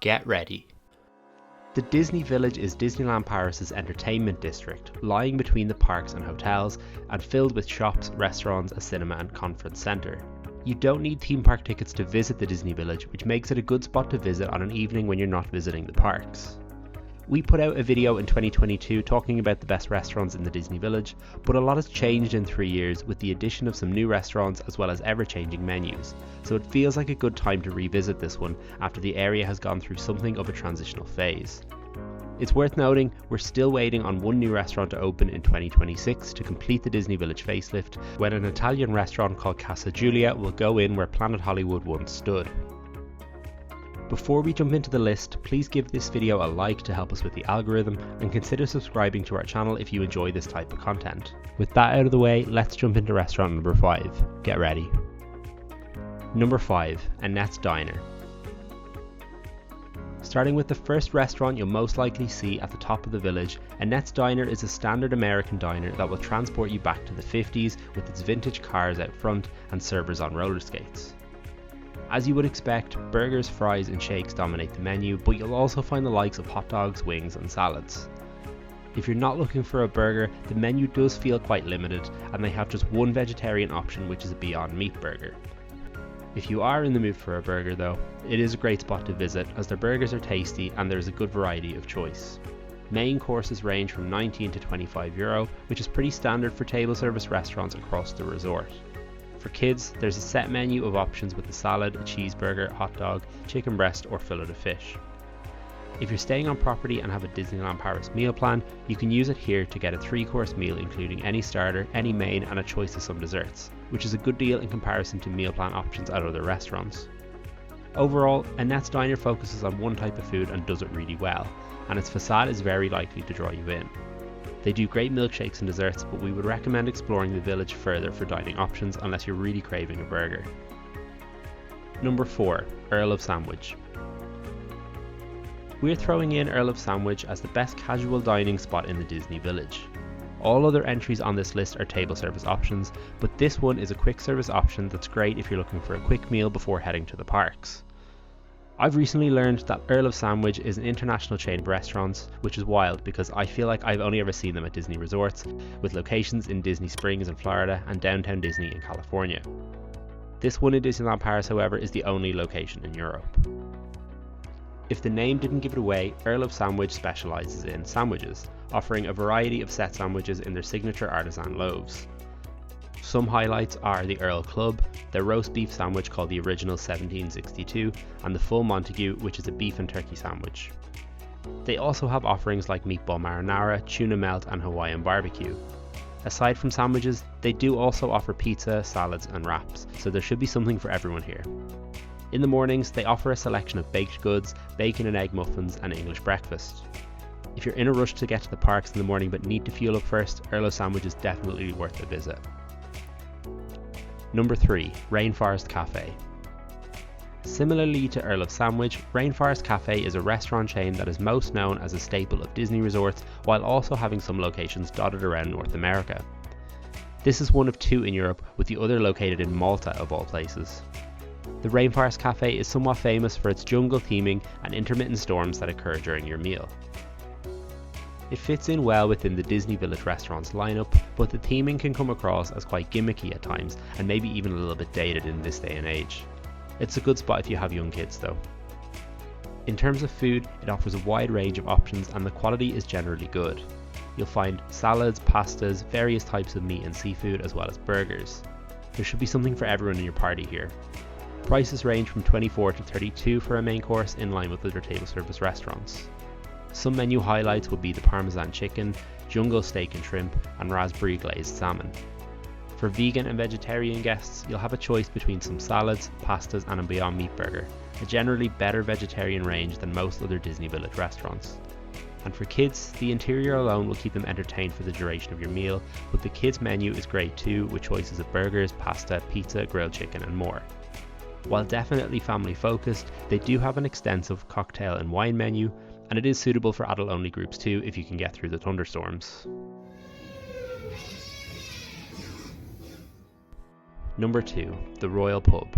Get ready. The Disney Village is Disneyland Paris' entertainment district, lying between the parks and hotels, and filled with shops, restaurants, a cinema and conference centre. You don't need theme park tickets to visit the Disney Village, which makes it a good spot to visit on an evening when you're not visiting the parks. We put out a video in 2022 talking about the best restaurants in the Disney Village, but a lot has changed in 3 years with the addition of some new restaurants as well as ever-changing menus, so it feels like a good time to revisit this one after the area has gone through something of a transitional phase. It's worth noting we're still waiting on one new restaurant to open in 2026 to complete the Disney Village facelift, when an Italian restaurant called Casa Giulia will go in where Planet Hollywood once stood. Before we jump into the list, please give this video a like to help us with the algorithm, and consider subscribing to our channel if you enjoy this type of content. With that out of the way, let's jump into restaurant number 5. Get ready. Number 5, Annette's Diner. Starting with the first restaurant you'll most likely see at the top of the village, Annette's Diner is a standard American diner that will transport you back to the 50s with its vintage cars out front and servers on roller skates. As you would expect, burgers, fries and shakes dominate the menu, but you'll also find the likes of hot dogs, wings and salads. If you're not looking for a burger, the menu does feel quite limited, and they have just one vegetarian option, which is a Beyond Meat burger. If you are in the mood for a burger though, it is a great spot to visit as their burgers are tasty and there is a good variety of choice. Main courses range from €19 to €25, which is pretty standard for table service restaurants across the resort. For kids, there's a set menu of options with a salad, a cheeseburger, hot dog, chicken breast or fillet of fish. If you're staying on property and have a Disneyland Paris meal plan, you can use it here to get a 3-course meal including any starter, any main and a choice of some desserts, which is a good deal in comparison to meal plan options at other restaurants. Overall, Annette's Diner focuses on one type of food and does it really well, and its facade is very likely to draw you in. They do great milkshakes and desserts, but we would recommend exploring the village further for dining options unless you're really craving a burger. Number 4, Earl of Sandwich. We're throwing in Earl of Sandwich as the best casual dining spot in the Disney Village. All other entries on this list are table service options, but this one is a quick service option that's great if you're looking for a quick meal before heading to the parks. I've recently learned that Earl of Sandwich is an international chain of restaurants, which is wild because I feel like I've only ever seen them at Disney resorts, with locations in Disney Springs in Florida and downtown Disney in California. This one in Disneyland Paris, however, is the only location in Europe. If the name didn't give it away, Earl of Sandwich specialises in sandwiches, offering a variety of set sandwiches in their signature artisan loaves. Some highlights are the Earl Club, their roast beef sandwich called the Original 1762, and the Full Montague, which is a beef and turkey sandwich. They also have offerings like meatball marinara, tuna melt and Hawaiian barbecue. Aside from sandwiches, they do also offer pizza, salads and wraps, so there should be something for everyone here. In the mornings, they offer a selection of baked goods, bacon and egg muffins and English breakfast. If you're in a rush to get to the parks in the morning but need to fuel up first, Earl of Sandwich is definitely worth a visit. Number 3, Rainforest Cafe. Similarly to Earl of Sandwich, Rainforest Cafe is a restaurant chain that is most known as a staple of Disney resorts, while also having some locations dotted around North America. This is one of 2 in Europe, with the other located in Malta of all places. The Rainforest Cafe is somewhat famous for its jungle theming and intermittent storms that occur during your meal. It fits in well within the Disney Village restaurants lineup, but the theming can come across as quite gimmicky at times and maybe even a little bit dated in this day and age. It's a good spot if you have young kids though. In terms of food, it offers a wide range of options and the quality is generally good. You'll find salads, pastas, various types of meat and seafood as well as burgers. There should be something for everyone in your party here. Prices range from $24 to $32 for a main course, in line with other table service restaurants. Some menu highlights would be the Parmesan chicken, jungle steak and shrimp, and raspberry glazed salmon. For vegan and vegetarian guests, you'll have a choice between some salads, pastas and a Beyond Meat burger, a generally better vegetarian range than most other Disney Village restaurants. And for kids, the interior alone will keep them entertained for the duration of your meal, but the kids menu is great too, with choices of burgers, pasta, pizza, grilled chicken and more. While definitely family focused, they do have an extensive cocktail and wine menu, and it is suitable for adult only groups too if you can get through the thunderstorms. Number 2, the Royal Pub.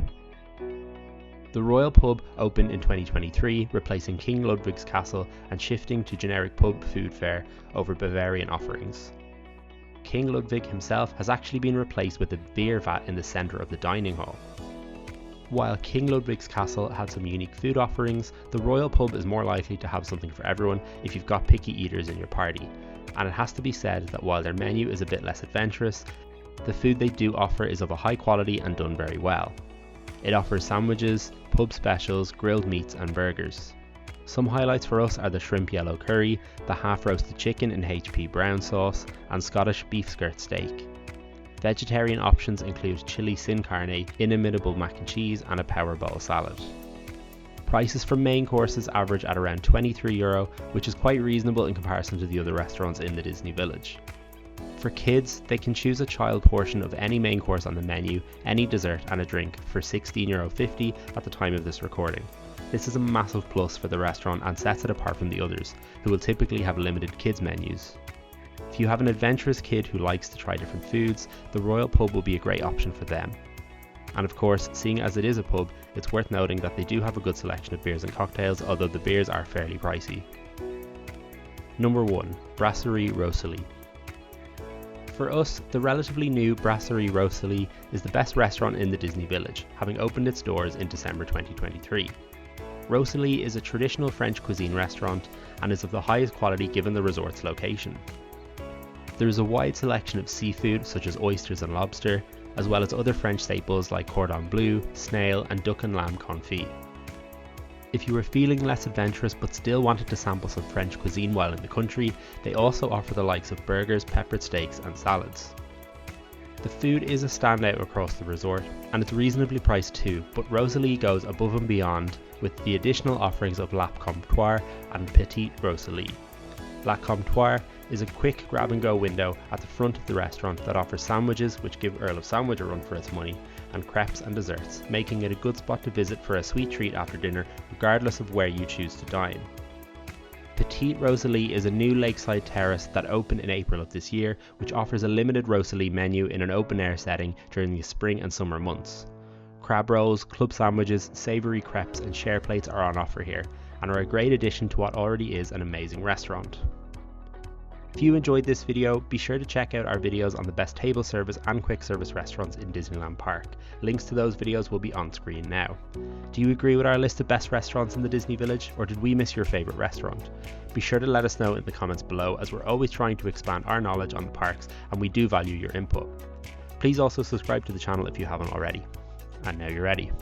The Royal Pub opened in 2023, replacing King Ludwig's Castle and shifting to generic pub food fare over Bavarian offerings. King Ludwig himself has actually been replaced with a beer vat in the centre of the dining hall. While King Ludwig's Castle had some unique food offerings, the Royal Pub is more likely to have something for everyone if you've got picky eaters in your party, and it has to be said that while their menu is a bit less adventurous, the food they do offer is of a high quality and done very well. It offers sandwiches, pub specials, grilled meats and burgers. Some highlights for us are the shrimp yellow curry, the half-roasted chicken in HP brown sauce, and Scottish beef skirt steak. Vegetarian options include chili sin carne, inimitable mac and cheese, and a power bowl salad. Prices for main courses average at around €23, which is quite reasonable in comparison to the other restaurants in the Disney Village. For kids, they can choose a child portion of any main course on the menu, any dessert and a drink for €16.50 at the time of this recording. This is a massive plus for the restaurant and sets it apart from the others, who will typically have limited kids menus. If you have an adventurous kid who likes to try different foods, the Royal Pub will be a great option for them. And of course, seeing as it is a pub, it's worth noting that they do have a good selection of beers and cocktails, although the beers are fairly pricey. Number 1. Brasserie Rosalie. For us, the relatively new Brasserie Rosalie is the best restaurant in the Disney Village, having opened its doors in December 2023. Rosalie is a traditional French cuisine restaurant and is of the highest quality given the resort's location. There is a wide selection of seafood such as oysters and lobster, as well as other French staples like cordon bleu, snail and duck and lamb confit. If you were feeling less adventurous but still wanted to sample some French cuisine while in the country, they also offer the likes of burgers, peppered steaks and salads. The food is a standout across the resort, and it's reasonably priced too, but Rosalie goes above and beyond with the additional offerings of La Comptoir and Petite Rosalie. La Comptoir is a quick grab-and-go window at the front of the restaurant that offers sandwiches which give Earl of Sandwich a run for its money, and crepes and desserts, making it a good spot to visit for a sweet treat after dinner regardless of where you choose to dine. Petite Rosalie is a new lakeside terrace that opened in April of this year, which offers a limited Rosalie menu in an open-air setting during the spring and summer months. Crab rolls, club sandwiches, savoury crepes and share plates are on offer here, and are a great addition to what already is an amazing restaurant. If you enjoyed this video, be sure to check out our videos on the best table service and quick service restaurants in Disneyland Park. Links to those videos will be on screen now. Do you agree with our list of best restaurants in the Disney Village, or did we miss your favourite restaurant? Be sure to let us know in the comments below, as we're always trying to expand our knowledge on the parks and we do value your input. Please also subscribe to the channel if you haven't already. And now you're ready.